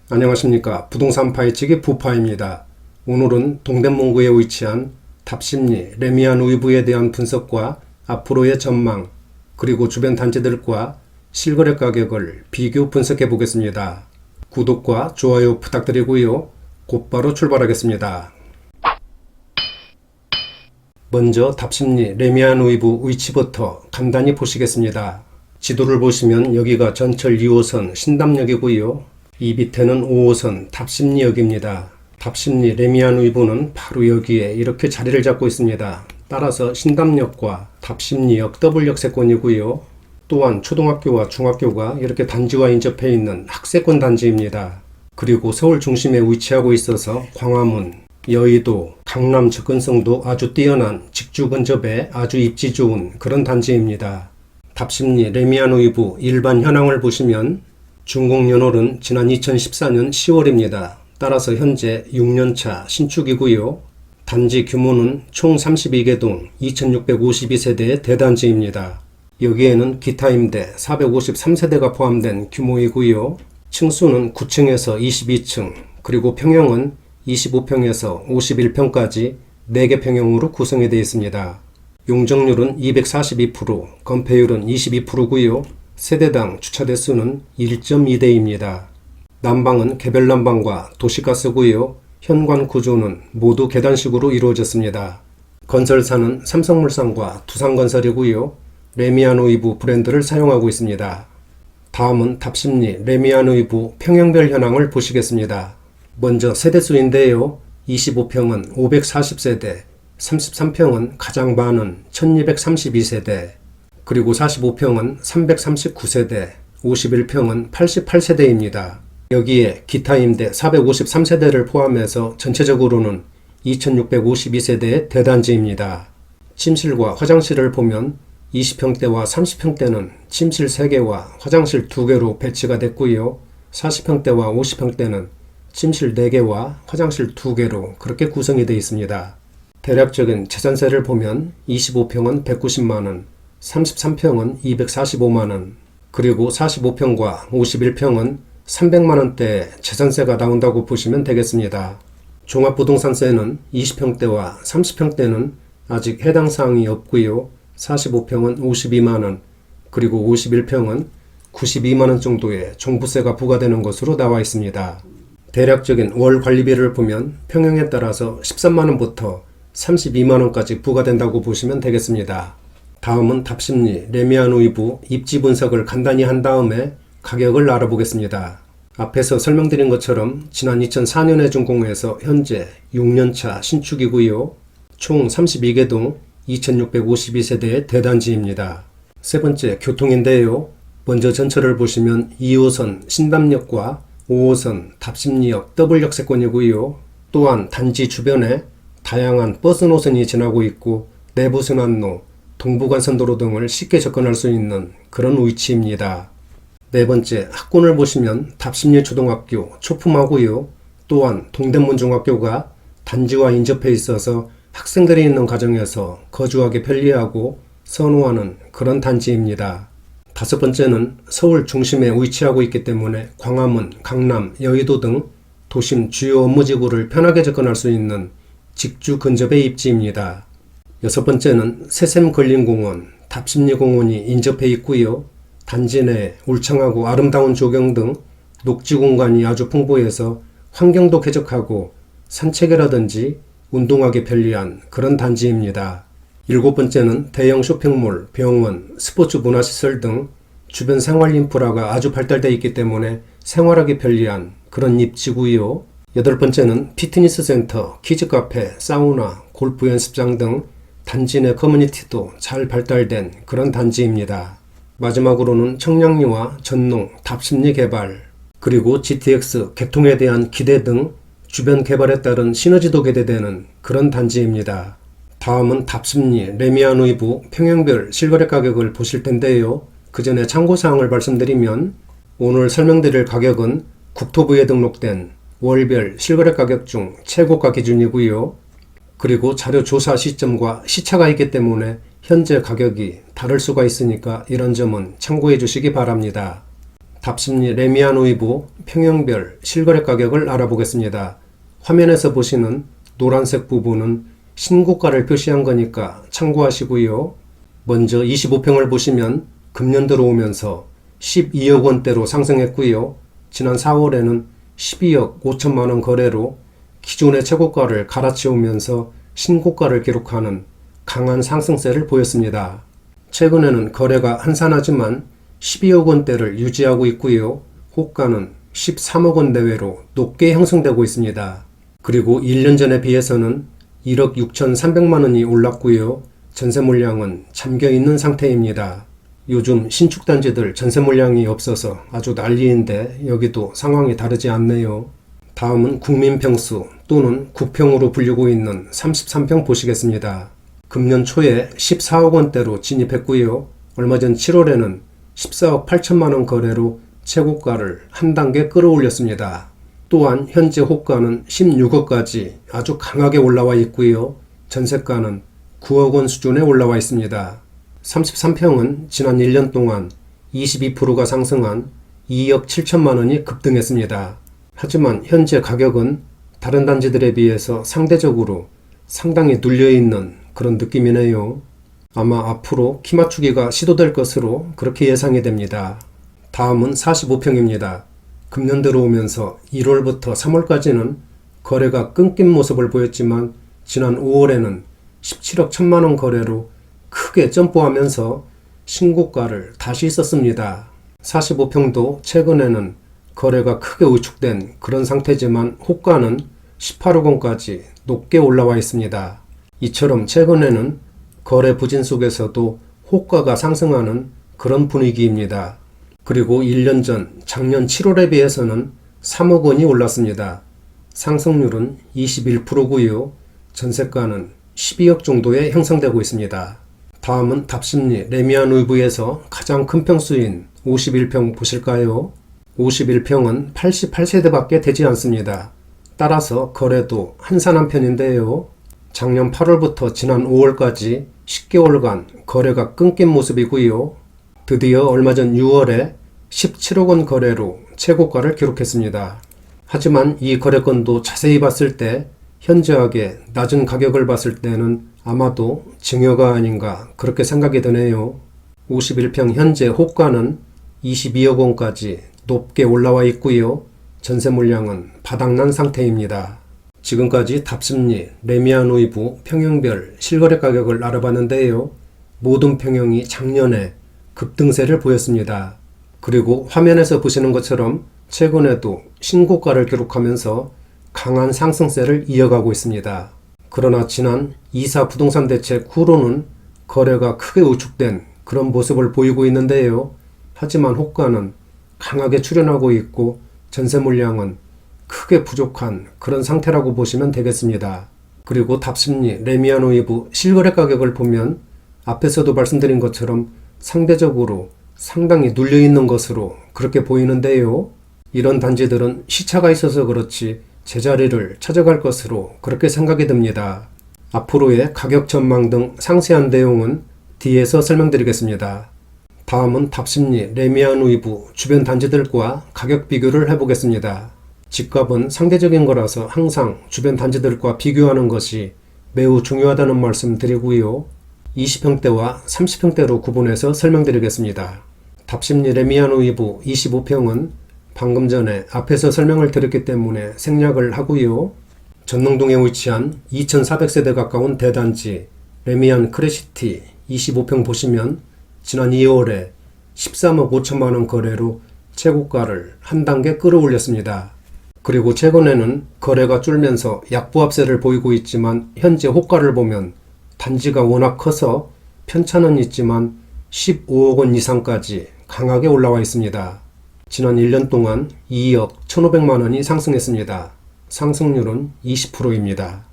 안녕하십니까. 부동산 파헤치기 부파입니다. 오늘은 동대문구에 위치한 답심리 레미안 우이브에 대한 분석과 앞으로의 전망, 그리고 주변 단지들과 실거래 가격을 비교 분석해 보겠습니다. 구독과 좋아요 부탁드리고요. 곧바로 출발하겠습니다. 먼저 답심리 레미안 우이브 위치부터 간단히 보시겠습니다. 지도를 보시면 여기가 전철 2호선 신담역이고요. 이 밑에는 5호선 답심리역입니다. 답심리 레미안 우이브는 바로 여기에 이렇게 자리를 잡고 있습니다. 따라서 신담역과 답심리역 더블역세권이고요. 또한 초등학교와 중학교가 이렇게 단지와 인접해 있는 학세권 단지입니다. 그리고 서울 중심에 위치하고 있어서 광화문, 여의도, 강남 접근성도 아주 뛰어난 직주 근접에 아주 입지 좋은 그런 단지입니다. 답심리 레미안 우이브 일반 현황을 보시면 준공연월은 지난 2014년 10월입니다. 따라서 현재 6년차 신축이고요. 단지 규모는 총 32개 동 2652세대의 대단지입니다. 여기에는 기타 임대 453세대가 포함된 규모이고요. 층수는 9층에서 22층, 그리고 평형은 25평에서 51평까지 4개 평형으로 구성이 되어 있습니다. 용적률은 242%, 건폐율은 22%고요. 세대당 주차 대수는 1.2대입니다. 난방은 개별 난방과 도시가스고요. 현관 구조는 모두 계단식으로 이루어졌습니다. 건설사는 삼성물산과 두산건설이고요. 레미안 우이브 브랜드를 사용하고 있습니다. 다음은 답심리 레미안 우이브 평형별 현황을 보시겠습니다. 먼저 세대수인데요. 25평은 540세대, 33평은 가장 많은 1232세대, 그리고 45평은 339세대, 51평은 88세대입니다. 여기에 기타 임대 453세대를 포함해서 전체적으로는 2652세대의 대단지입니다. 침실과 화장실을 보면 20평대와 30평대는 침실 3개와 화장실 2개로 배치가 됐고요. 40평대와 50평대는 침실 4개와 화장실 2개로 그렇게 구성이 되어 있습니다. 대략적인 재산세를 보면 25평은 190만원, 33평은 245만원, 그리고 45평과 51평은 300만원대의 재산세가 나온다고 보시면 되겠습니다. 종합부동산세는 20평대와 30평대는 아직 해당 사항이 없고요. 45평은 52만원, 그리고 51평은 92만원 정도의 종부세가 부과되는 것으로 나와 있습니다. 대략적인 월 관리비를 보면 평형에 따라서 13만원부터 32만원까지 부과된다고 보시면 되겠습니다. 다음은 답심리 레미안 우이브 입지 분석을 간단히 한 다음에 가격을 알아보겠습니다. 앞에서 설명드린 것처럼 지난 2004년에 준공해서 현재 6년차 신축이고요. 총 32개 동 2652세대의 대단지입니다. 세 번째 교통인데요. 먼저 전철을 보시면 2호선 신담역과 5호선 답심리역 더블역세권이고요. 또한 단지 주변에 다양한 버스 노선이 지나고 있고 내부순환로, 동부간선도로 등을 쉽게 접근할 수 있는 그런 위치입니다. 네 번째 학군을 보시면 답심리 초등학교 초품하고요. 또한 동대문 중학교가 단지와 인접해 있어서 학생들이 있는 가정에서 거주하기 편리하고 선호하는 그런 단지입니다. 다섯 번째는 서울 중심에 위치하고 있기 때문에 광화문, 강남, 여의도 등 도심 주요 업무지구를 편하게 접근할 수 있는 직주 근접의 입지입니다. 여섯 번째는 새샘걸린공원, 답심리공원이 인접해 있고요. 단지 내 울창하고 아름다운 조경 등 녹지 공간이 아주 풍부해서 환경도 쾌적하고 산책이라든지 운동하기 편리한 그런 단지입니다. 일곱 번째는 대형 쇼핑몰, 병원, 스포츠 문화시설 등 주변 생활 인프라가 아주 발달되어 있기 때문에 생활하기 편리한 그런 입지고요. 여덟 번째는 피트니스 센터, 키즈 카페, 사우나, 골프 연습장 등 단지 내 커뮤니티도 잘 발달된 그런 단지입니다. 마지막으로는 청량리와 전농, 답심리 개발, 그리고 GTX 개통에 대한 기대 등 주변 개발에 따른 시너지도 기대되는 그런 단지입니다. 다음은 답심리 레미안 우이브 평형별 실거래 가격을 보실 텐데요. 그 전에 참고사항을 말씀드리면 오늘 설명드릴 가격은 국토부에 등록된 월별 실거래 가격 중 최고가 기준이고요. 그리고 자료 조사 시점과 시차가 있기 때문에 현재 가격이 다를 수가 있으니까 이런 점은 참고해 주시기 바랍니다. 답심리 레미안우이브 평형별 실거래 가격을 알아보겠습니다. 화면에서 보시는 노란색 부분은 신고가를 표시한 거니까 참고하시고요. 먼저 25평을 보시면 금년 들어오면서 12억 원대로 상승했고요. 지난 4월에는 12억 5천만 원 거래로 기존의 최고가를 갈아치우면서 신고가를 기록하는 강한 상승세를 보였습니다. 최근에는 거래가 한산하지만 12억 원대를 유지하고 있고요. 호가는 13억 원 내외로 높게 형성되고 있습니다. 그리고 1년 전에 비해서는 1억 6,300만 원이 올랐고요. 전세 물량은 잠겨있는 상태입니다. 요즘 신축단지들 전세 물량이 없어서 아주 난리인데 여기도 상황이 다르지 않네요. 다음은 국민평수 또는 국평으로 불리고 있는 33평 보시겠습니다. 금년 초에 14억 원대로 진입했고요. 얼마 전 7월에는 14억 8천만 원 거래로 최고가를 한 단계 끌어올렸습니다. 또한 현재 호가는 16억까지 아주 강하게 올라와 있고요. 전세가는 9억 원 수준에 올라와 있습니다. 33평은 지난 1년 동안 22%가 상승한 2억 7천만 원이 급등했습니다. 하지만 현재 가격은 다른 단지들에 비해서 상대적으로 상당히 눌려있는 그런 느낌이네요. 아마 앞으로 키 맞추기가 시도될 것으로 그렇게 예상이 됩니다. 다음은 45평입니다. 금년 들어오면서 1월부터 3월까지는 거래가 끊긴 모습을 보였지만 지난 5월에는 17억 1천만 원 거래로 크게 점프하면서 신고가를 다시 썼습니다. 45평도 최근에는 거래가 크게 위축된 그런 상태지만 호가는 18억 원까지 높게 올라와 있습니다. 이처럼 최근에는 거래 부진 속에서도 호가가 상승하는 그런 분위기입니다. 그리고 1년 전 작년 7월에 비해서는 3억 원이 올랐습니다. 상승률은 21%고요. 전세가는 12억 정도에 형성되고 있습니다. 다음은 답심리 레미안우이브에서 가장 큰 평수인 51평 보실까요? 51평은 88세대밖에 되지 않습니다. 따라서 거래도 한산한 편인데요. 작년 8월부터 지난 5월까지 10개월간 거래가 끊긴 모습이고요. 드디어 얼마 전 6월에 17억 원 거래로 최고가를 기록했습니다. 하지만 이 거래건도 자세히 봤을 때 현저하게 낮은 가격을 봤을 때는 아마도 증여가 아닌가 그렇게 생각이 드네요. 51평 현재 호가는 22억 원까지 높게 올라와 있고요. 전세 물량은 바닥난 상태입니다. 지금까지 답심리 레미안우이브 평형별 실거래 가격을 알아봤는데요. 모든 평형이 작년에 급등세를 보였습니다. 그리고 화면에서 보시는 것처럼 최근에도 신고가를 기록하면서 강한 상승세를 이어가고 있습니다. 그러나 지난 2사 부동산 대책 후로는 거래가 크게 위축된 그런 모습을 보이고 있는데요. 하지만 호가는 강하게 출현하고 있고 전세 물량은 크게 부족한 그런 상태라고 보시면 되겠습니다. 그리고 답심리 레미안우이브 실거래 가격을 보면 앞에서도 말씀드린 것처럼 상대적으로 상당히 눌려있는 것으로 그렇게 보이는데요. 이런 단지들은 시차가 있어서 그렇지 제자리를 찾아갈 것으로 그렇게 생각이 듭니다. 앞으로의 가격 전망 등 상세한 내용은 뒤에서 설명드리겠습니다. 다음은 답심리 레미안우이브 주변 단지들과 가격 비교를 해보겠습니다. 집값은 상대적인 거라서 항상 주변 단지들과 비교하는 것이 매우 중요하다는 말씀 드리고요. 20평대와 30평대로 구분해서 설명드리겠습니다. 답심리 레미안우이브 25평은 방금 전에 앞에서 설명을 드렸기 때문에 생략을 하고요. 전농동에 위치한 2400세대 가까운 대단지 레미안 크레시티 25평 보시면 지난 2월에 13억 5천만 원 거래로 최고가를 한 단계 끌어올렸습니다. 그리고 최근에는 거래가 줄면서 약보합세를 보이고 있지만 현재 호가를 보면 단지가 워낙 커서 편차는 있지만 15억 원 이상까지 강하게 올라와 있습니다. 지난 1년 동안 2억 1,500만 원이 상승했습니다. 상승률은 20%입니다.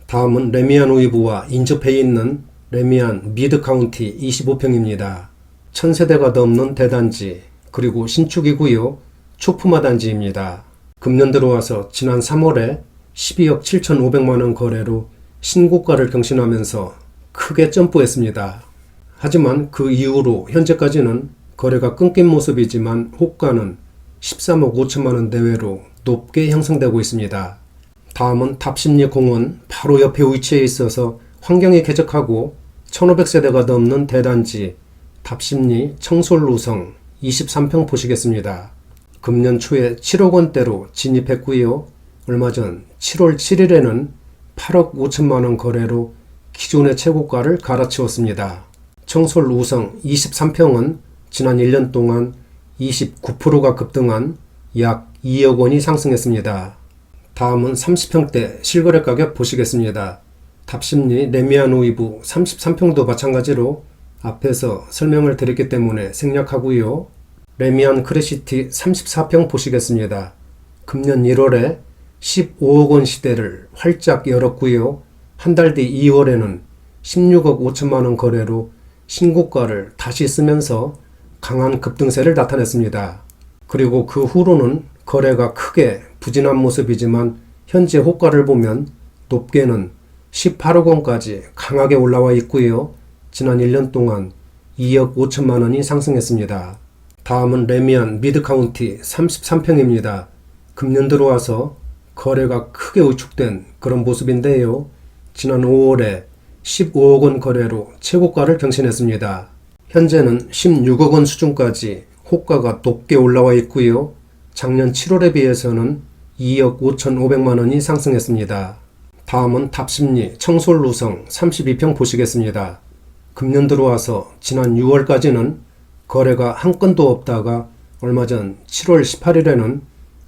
다음은 레미안우이브와 인접해 있는 레미안 미드카운티 25평입니다. 1000세대가 넘는 대단지 그리고 신축이고요. 초품화 단지입니다. 금년 들어와서 지난 3월에 12억 7,500만 원 거래로 신고가를 경신하면서 크게 점프했습니다. 하지만 그 이후로 현재까지는 거래가 끊긴 모습이지만 호가는 13억 5천만 원 내외로 높게 형성되고 있습니다. 다음은 답십리공원 바로 옆에 위치해 있어서 환경이 쾌적하고 1500세대가 넘는 대단지 답십리 청솔루성 23평 보시겠습니다. 금년 초에 7억 원대로 진입했고요. 얼마 전 7월 7일에는 8억 5천만 원 거래로 기존의 최고가를 갈아치웠습니다. 청솔우성 23평은 지난 1년 동안 29%가 급등한 약 2억 원이 상승했습니다. 다음은 30평대 실거래 가격 보시겠습니다. 답십리 레미안우이브 33평도 마찬가지로 앞에서 설명을 드렸기 때문에 생략하고요. 레미안 크레시티 34평 보시겠습니다. 금년 1월에 15억 원 시대를 활짝 열었고요. 한 달 뒤 2월에는 16억 5천만 원 거래로 신고가를 다시 쓰면서 강한 급등세를 나타냈습니다. 그리고 그 후로는 거래가 크게 부진한 모습이지만 현재 호가를 보면 높게는 18억 원까지 강하게 올라와 있고요. 지난 1년 동안 2억 5천만 원이 상승했습니다. 다음은 레미안 미드카운티 33평입니다. 금년 들어와서 거래가 크게 위축된 그런 모습인데요. 지난 5월에 15억 원 거래로 최고가를 경신했습니다. 현재는 16억 원 수준까지 호가가 높게 올라와 있고요. 작년 7월에 비해서는 2억 5,500만 원이 상승했습니다. 다음은 답십리 청솔루성 32평 보시겠습니다. 금년 들어와서 지난 6월까지는 거래가 한 건도 없다가 얼마 전 7월 18일에는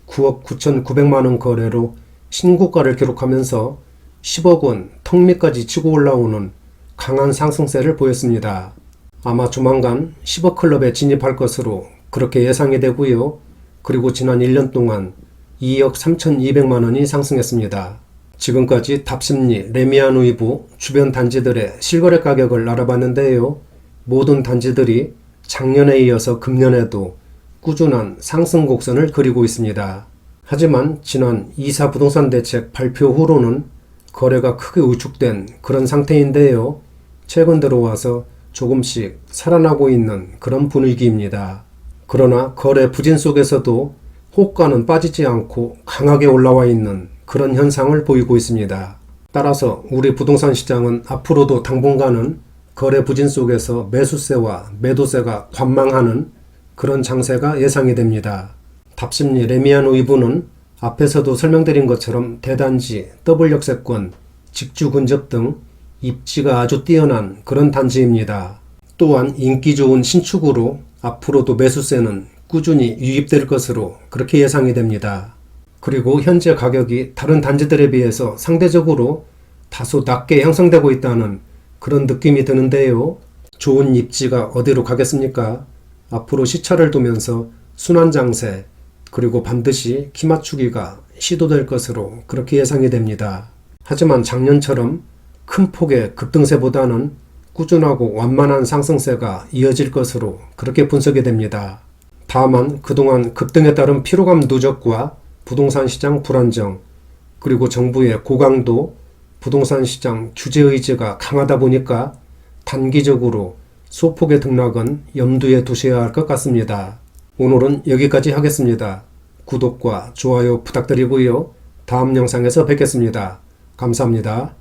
9억 9,900만 원 거래로 신고가를 기록하면서 10억 원 턱 밑까지 치고 올라오는 강한 상승세를 보였습니다. 아마 조만간 10억 클럽에 진입할 것으로 그렇게 예상이 되고요. 그리고 지난 1년 동안 2억 3,200만 원이 상승했습니다. 지금까지 답십리 레미안우이브 주변 단지들의 실거래 가격을 알아봤는데요. 모든 단지들이 작년에 이어서 금년에도 꾸준한 상승 곡선을 그리고 있습니다. 하지만 지난 2사 부동산 대책 발표 후로는 거래가 크게 위축된 그런 상태인데요. 최근 들어와서 조금씩 살아나고 있는 그런 분위기입니다. 그러나 거래 부진 속에서도 호가는 빠지지 않고 강하게 올라와 있는 그런 현상을 보이고 있습니다. 따라서 우리 부동산 시장은 앞으로도 당분간은 거래 부진 속에서 매수세와 매도세가 관망하는 그런 장세가 예상이 됩니다. 답십리 레미안우이브는 앞에서도 설명드린 것처럼 대단지, 더블 역세권, 직주 근접 등 입지가 아주 뛰어난 그런 단지입니다. 또한 인기 좋은 신축으로 앞으로도 매수세는 꾸준히 유입될 것으로 그렇게 예상이 됩니다. 그리고 현재 가격이 다른 단지들에 비해서 상대적으로 다소 낮게 형성되고 있다는 그런 느낌이 드는데요. 좋은 입지가 어디로 가겠습니까? 앞으로 시차를 두면서 순환장세 그리고 반드시 키 맞추기가 시도될 것으로 그렇게 예상이 됩니다. 하지만 작년처럼 큰 폭의 급등세보다는 꾸준하고 완만한 상승세가 이어질 것으로 그렇게 분석이 됩니다. 다만 그동안 급등에 따른 피로감 누적과 부동산 시장 불안정 그리고 정부의 고강도 부동산 시장 규제 의지가 강하다 보니까 단기적으로 소폭의 등락은 염두에 두셔야 할 것 같습니다. 오늘은 여기까지 하겠습니다. 구독과 좋아요 부탁드리고요. 다음 영상에서 뵙겠습니다. 감사합니다.